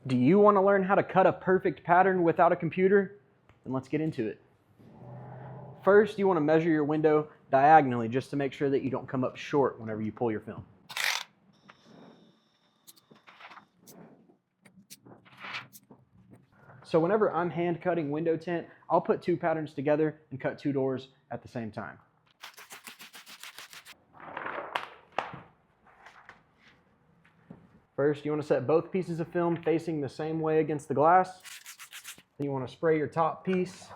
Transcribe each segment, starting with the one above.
Do you want to learn how to cut a perfect pattern without a computer? Then let's get into it. First, you want to measure your window diagonally just to make sure that you don't come up short whenever you pull your film. So whenever I'm hand cutting window tint, I'll put two patterns together and cut two doors at the same time. First, you want to set both pieces of film facing the same way against the glass. Then you want to spray your top piece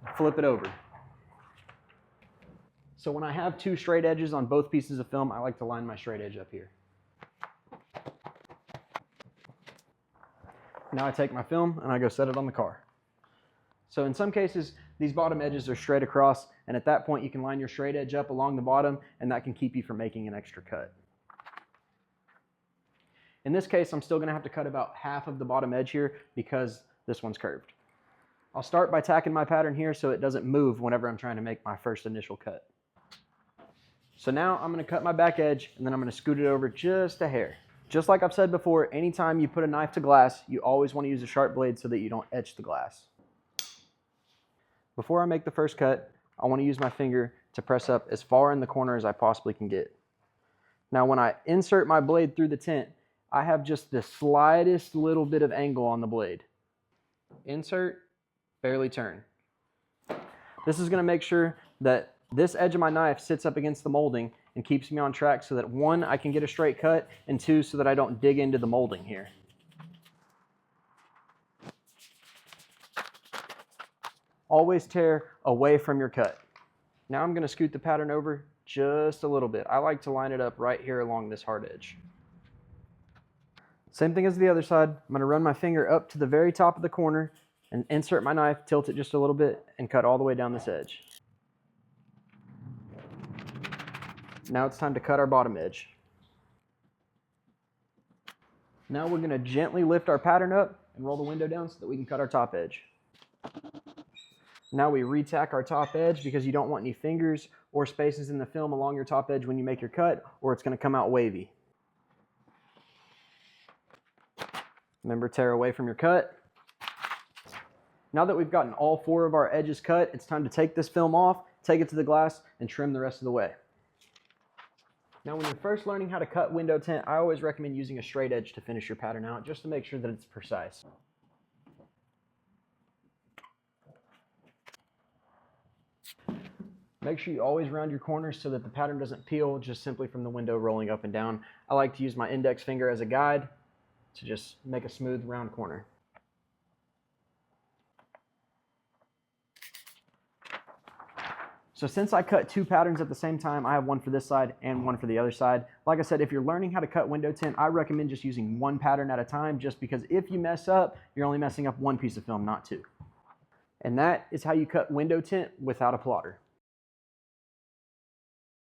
and flip it over. So when I have two straight edges on both pieces of film, I like to line my straight edge up here. Now I take my film and I go set it on the car. So in some cases, these bottom edges are straight across, and at that point you can line your straight edge up along the bottom, and that can keep you from making an extra cut. In this case, I'm still going to have to cut about half of the bottom edge here because this one's curved. I'll start by tacking my pattern here so it doesn't move whenever I'm trying to make my first initial cut. So now I'm going to cut my back edge, and then I'm going to scoot it over just a hair. Just like I've said before, anytime you put a knife to glass, you always want to use a sharp blade so that you don't etch the glass. Before I make the first cut, I want to use my finger to press up as far in the corner as I possibly can get. Now when I insert my blade through the tint, I have just the slightest little bit of angle on the blade. Insert, barely turn. This is going to make sure that this edge of my knife sits up against the molding and keeps me on track so that one, I can get a straight cut, and two, so that I don't dig into the molding here. Always tear away from your cut. Now I'm going to scoot the pattern over just a little bit. I like to line it up right here along this hard edge. Same thing as the other side. I'm going to run my finger up to the very top of the corner and insert my knife, tilt it just a little bit, and cut all the way down this edge. Now it's time to cut our bottom edge. Now we're going to gently lift our pattern up and roll the window down so that we can cut our top edge. Now we retack our top edge because you don't want any fingers or spaces in the film along your top edge when you make your cut, or it's going to come out wavy. Remember, tear away from your cut. Now that we've gotten all four of our edges cut, it's time to take this film off, take it to the glass, and trim the rest of the way. Now when you're first learning how to cut window tint, I always recommend using a straight edge to finish your pattern out, just to make sure that it's precise. Make sure you always round your corners so that the pattern doesn't peel just simply from the window rolling up and down. I like to use my index finger as a guide to just make a smooth round corner. So since I cut two patterns at the same time, I have one for this side and one for the other side. Like I said, if you're learning how to cut window tint, I recommend just using one pattern at a time, just because if you mess up, you're only messing up one piece of film, not two. And that is how you cut window tint without a plotter.